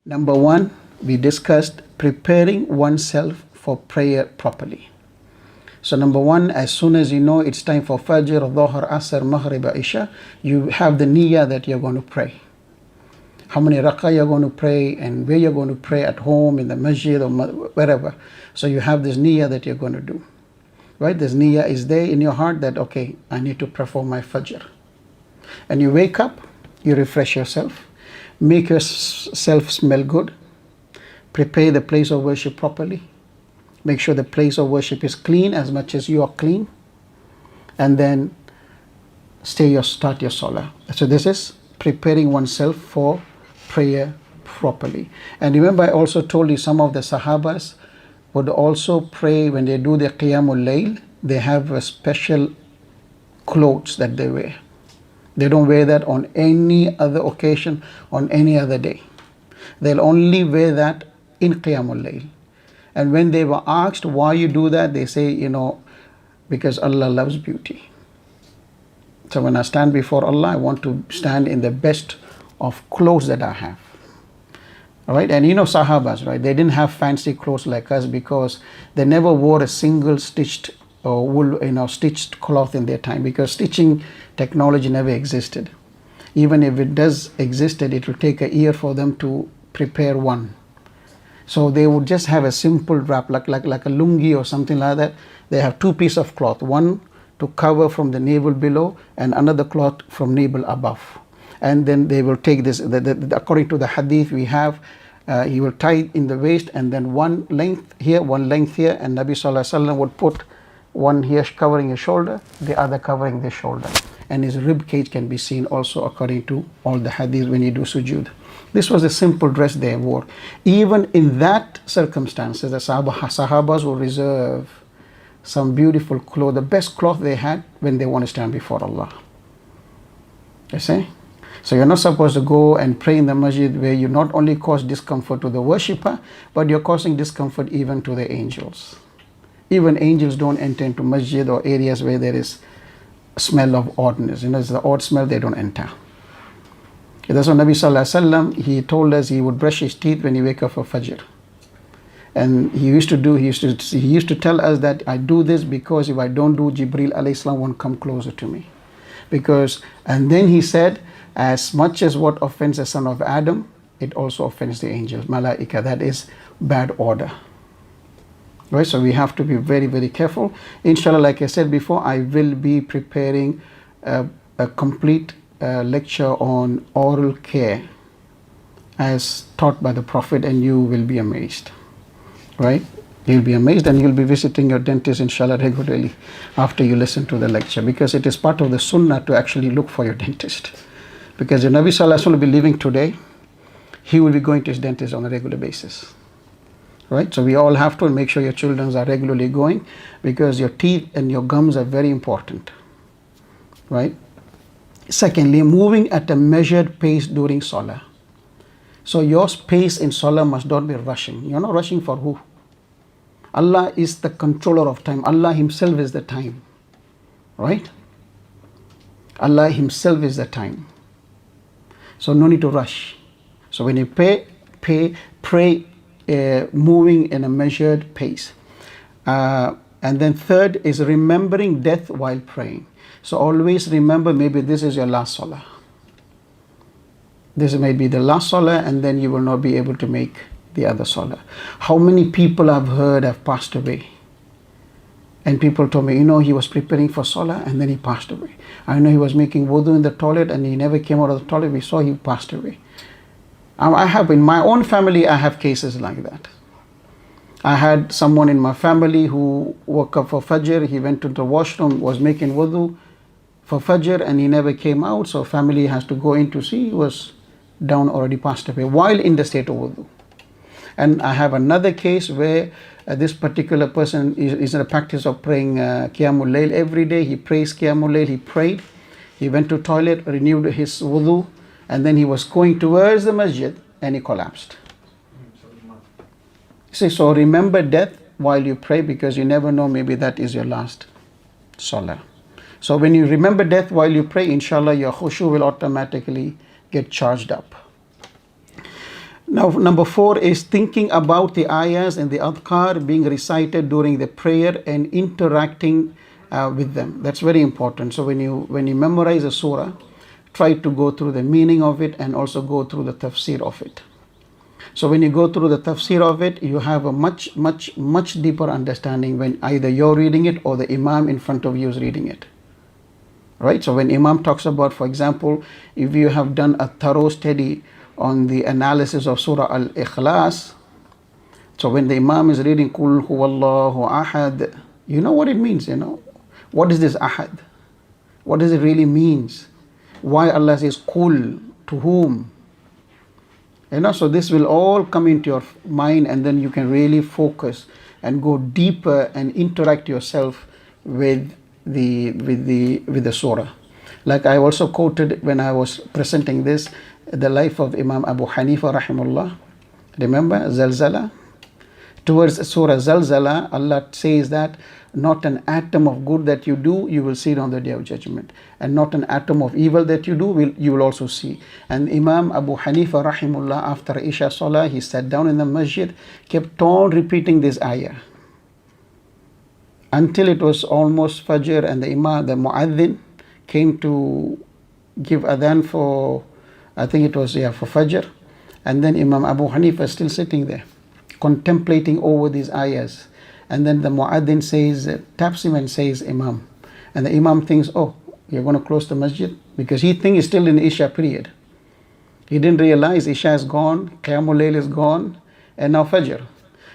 Number one, we discussed preparing oneself for prayer properly. So number one, as soon as you know it's time for Fajr, Dhuhr, Asr, Maghrib, Isha, you have the niyyah that you're going to pray. How many rak'ah you're going to pray and where you're going to pray, at home, in the masjid or wherever. So you have this niyyah that you're going to do. Right? This niyyah is there in your heart that, okay, I need to perform my Fajr. And you wake up, you refresh yourself. Make yourself smell good. Prepare the place of worship properly. Make sure the place of worship is clean as much as you are clean. And then start your salah. So this is preparing oneself for prayer properly. And remember, I also told you some of the Sahabas would also pray when they do their Qiyamul Layl. They have a special clothes that they wear. They don't wear that on any other occasion, on any other day. They'll only wear that in Qiyamul Layl. And when they were asked why you do that, they say, because Allah loves beauty. So when I stand before Allah, I want to stand in the best of clothes that I have. All right? And Sahabas, right? They didn't have fancy clothes like us because they never wore a single stitched or wool, stitched cloth in their time, because stitching technology never existed. Even if it does existed, it will take a year for them to prepare one. So they would just have a simple wrap, like a lungi or something like that. They have two pieces of cloth, one to cover from the navel below and another cloth from navel above. And then they will take this, according to the hadith we have, he will tie in the waist and then one length here, and Nabi Sallallahu Alaihi Wasallam would put one here covering his shoulder, the other covering the shoulder. And his rib cage can be seen also according to all the hadith when you do sujood. This was a simple dress they wore. Even in that circumstances, the Sahabas will reserve some beautiful clothes, the best cloth they had when they want to stand before Allah. You see? So you're not supposed to go and pray in the masjid where you not only cause discomfort to the worshipper, but you're causing discomfort even to the angels. Even angels don't enter into masjid or areas where there is a smell of oddness. It's the odd smell, they don't enter. That's what Nabi Sallallahu Alaihi Wasallam, he told us he would brush his teeth when he wake up for Fajr. And he used to tell us that I do this because if I don't do, Jibreel alayhi salam won't come closer to me. And then he said, as much as what offends the son of Adam, it also offends the angels, Malaika. That is bad order. Right? So we have to be very, very careful. Inshallah, like I said before, I will be preparing a complete lecture on oral care as taught by the Prophet, and you will be amazed. Right? You'll be amazed, and you'll be visiting your dentist inshallah regularly after you listen to the lecture, because it is part of the sunnah to actually look for your dentist. Because if Nabi Sallallahu Alaihi Wasallam will be living today, he will be going to his dentist on a regular basis. Right? So we all have to make sure your children are regularly going, because your teeth and your gums are very important. Right? Secondly, moving at a measured pace during Salah. So your pace in Salah must not be rushing. You're not rushing for who? Allah is the controller of time. Allah himself is the time. Right? Allah himself is the time. So no need to rush. So when you pray moving in a measured pace. And then third is remembering death while praying. So always remember, maybe this is your last Salah. This may be the last Salah, and then you will not be able to make the other Salah. How many people I've heard have passed away? And people told me, he was preparing for Salah and then he passed away. I know he was making wudu in the toilet and he never came out of the toilet. We saw he passed away. I have, in my own family, I have cases like that. I had someone in my family who woke up for Fajr. He went to the washroom, was making wudu for Fajr, and he never came out. So family has to go in to see. He was down, already passed away while in the state of wudu. And I have another case where this particular person is in the practice of praying Qiyamul Layl every day. He prays Qiyamul Layl, he prayed, he went to toilet, renewed his wudu, and then he was going towards the masjid and he collapsed. See, so remember death while you pray, because you never know, maybe that is your last Salah. So when you remember death while you pray, inshallah your Khushoo will automatically get charged up. Now, number 4 is thinking about the ayahs and the adhkar being recited during the prayer and interacting with them. That's very important. So when you memorize a surah, try to go through the meaning of it and also go through the tafsir of it. So when you go through the tafsir of it, you have a much deeper understanding when either you're reading it or the imam in front of you is reading it. Right? So when imam talks about, for example, if you have done a thorough study on the analysis of Surah Al-Ikhlas, so when the imam is reading Qul huwallahu ahad, you know what it means, you know. What is this ahad? What does it really means? Why Allah says Qul, to whom? You know, so this will all come into your mind, and then you can really focus and go deeper and interact yourself with the surah. Like I also quoted when I was presenting this, the life of Imam Abu Hanifa rahimullah. Remember Zalzala? Towards Surah Zalzala, Allah says that not an atom of good that you do, you will see it on the day of judgment. And not an atom of evil that you do, you will also see. And Imam Abu Hanifa rahimullah, after Isha Salah, he sat down in the masjid, kept on repeating this ayah. Until it was almost Fajr, and the Mu'adhin came to give adhan for, I think it was, for Fajr. And then Imam Abu Hanifa is still sitting there, contemplating over these ayahs. And then the Mu'adhin says, taps him and says, Imam. And the Imam thinks, oh, you're going to close the masjid? Because he thinks he's still in the Isha period. He didn't realize Isha is gone, Qiyamul Layl is gone, and now Fajr.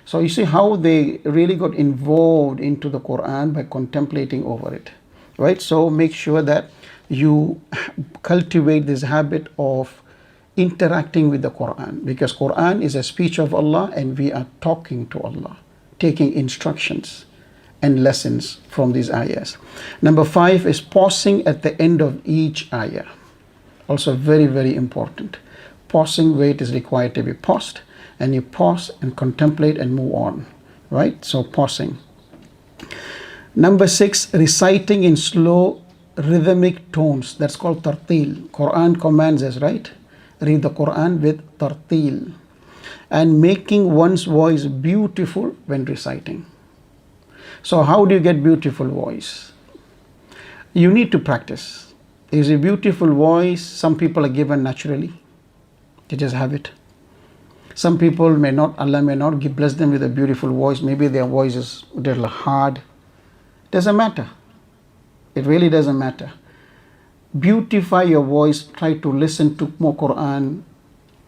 So you see how they really got involved into the Quran by contemplating over it. Right? So make sure that you cultivate this habit of interacting with the Quran, because Quran is a speech of Allah and we are talking to Allah, taking instructions and lessons from these ayahs. Number 5 is pausing at the end of each ayah. Also very, very important. Pausing where it is required to be paused, and you pause and contemplate and move on. Right? So pausing. Number 6, reciting in slow rhythmic tones. That's called TARTEEL. Quran commands us, right? Read the Quran with TARTEEL. And making one's voice beautiful when reciting. So how do you get beautiful voice? You need to practice. Is a beautiful voice, some people are given naturally. They just have it. Some people may not, Allah may not bless them with a beautiful voice. Maybe their voice is a little hard. Doesn't matter. It really doesn't matter. Beautify your voice. Try to listen to more Quran.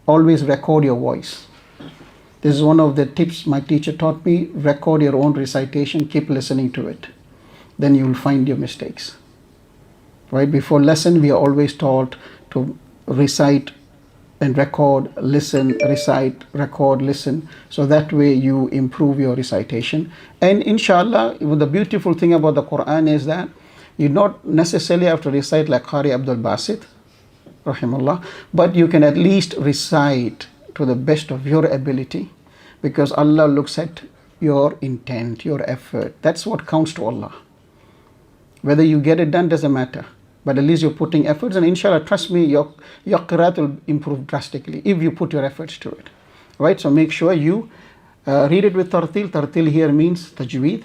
Always record your voice. This is one of the tips my teacher taught me. Record your own recitation. Keep listening to it. Then you will find your mistakes. Right? Before lesson, we are always taught to recite and record, listen, recite, record, listen. So that way you improve your recitation. And inshallah, the beautiful thing about the Quran is that you not necessarily have to recite like Qari Abdul Basit, rahimahullah, but you can at least recite to the best of your ability, because Allah looks at your intent, your effort. That's what counts to Allah. Whether you get it done doesn't matter, but at least you're putting efforts, and inshallah, trust me, your qiraat will improve drastically if you put your efforts to it. Right? So make sure you read it with tarteel. Tarteel here means tajweed.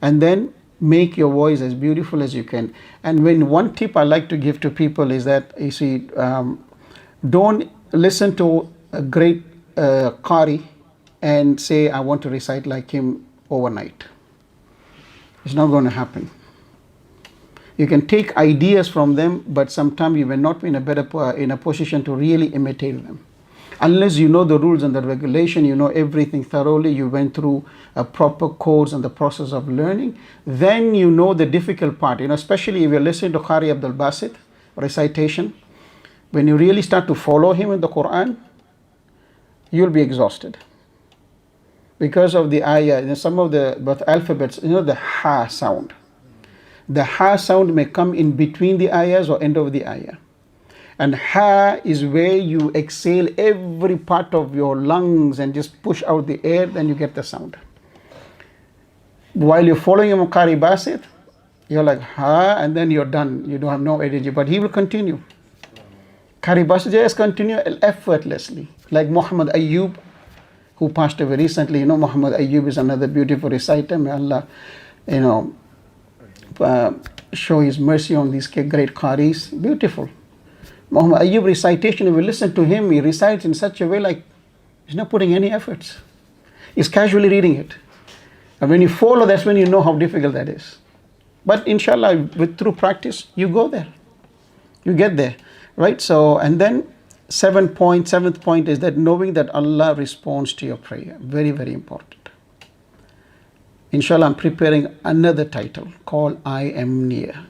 And then make your voice as beautiful as you can. And when one tip I like to give to people is that, you see, don't listen to a great Qari and say, I want to recite like him overnight. It's not going to happen. You can take ideas from them, but sometimes you will not be in a position to really imitate them. Unless you know the rules and the regulation, you know everything thoroughly, you went through a proper course and the process of learning, then you know the difficult part. You know, especially if you're listening to Qari Abdul Basit recitation, when you really start to follow him in the Quran, you'll be exhausted. Because of the ayah, you know, some of the both alphabets, you know, the ha sound. The ha sound may come in between the ayahs or end of the ayah. And ha is where you exhale every part of your lungs and just push out the air, then you get the sound. While you're following him Qari Basit, you're like ha, and then you're done. You don't have no energy, but he will continue. Karibas just continue effortlessly. Like Muhammad Ayyub, who passed away recently. You know, Muhammad Ayyub is another beautiful reciter. May Allah, you know, show His mercy on these great qaris. Beautiful. Muhammad Ayyub recitation, if you listen to him, he recites in such a way like he's not putting any efforts. He's casually reading it. And when you follow, that's when you know how difficult that is. But inshallah, through practice, you go there. You get there, right? So, and then seventh point is that knowing that Allah responds to your prayer. Very, very important. Inshallah, I'm preparing another title called I Am Near.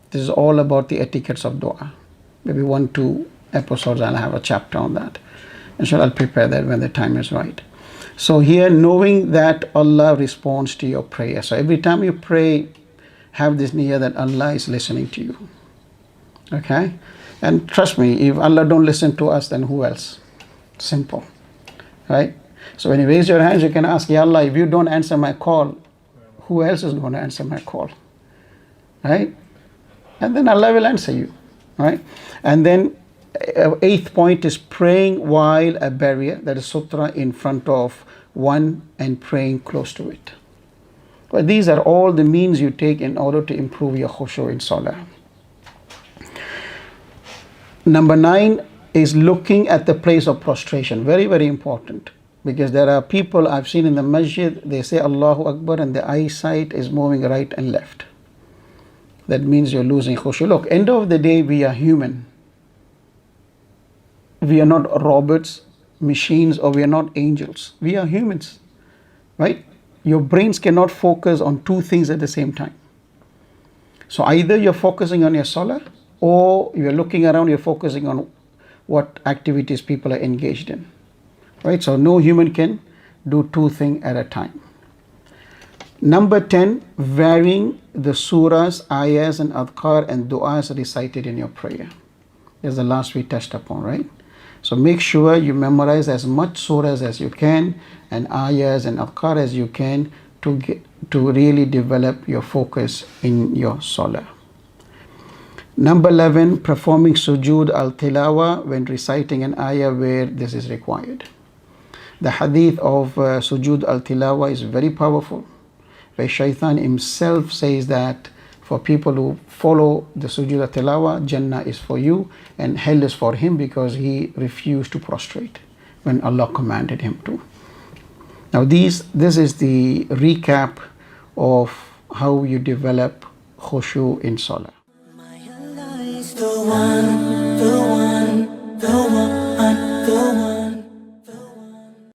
This is all about the etiquettes of dua. Maybe 1-2 episodes, I'll have a chapter on that. Inshallah, I'll prepare that when the time is right. So here, knowing that Allah responds to your prayer. So every time you pray, have this niyyah that Allah is listening to you. Okay? And trust me, if Allah don't listen to us, then who else? Simple. Right? So when you raise your hands, you can ask, Ya Allah, if you don't answer my call, who else is going to answer my call? Right? And then Allah will answer you. Right? And then 8th point is praying while a barrier, that is sutra, in front of one and praying close to it. But these are all the means you take in order to improve your khushoo in salah. Number 9 is looking at the place of prostration. Very, very important. Because there are people I've seen in the masjid, they say Allahu Akbar and the eyesight is moving right and left. That means you're losing khushuu. Look, end of the day, we are human. We are not robots, machines, or we are not angels. We are humans, right? Your brains cannot focus on two things at the same time. So either you're focusing on your salah, or you're looking around, you're focusing on what activities people are engaged in, right? So no human can do two things at a time. Number 10, varying the surahs, ayahs, and adhkar and du'as recited in your prayer. That's the last we touched upon, right? So make sure you memorize as much surahs as you can and ayahs and adhkar as you can to really develop your focus in your salah. Number 11, performing sujood al-tilawa when reciting an ayah where this is required. The hadith of sujood al-tilawa is very powerful, where Shaitan himself says that for people who follow the sujood al-tilawa, Jannah is for you and hell is for him because he refused to prostrate when Allah commanded him to. Now this is the recap of how you develop khushuu in salah. The one, the one, the one, the one.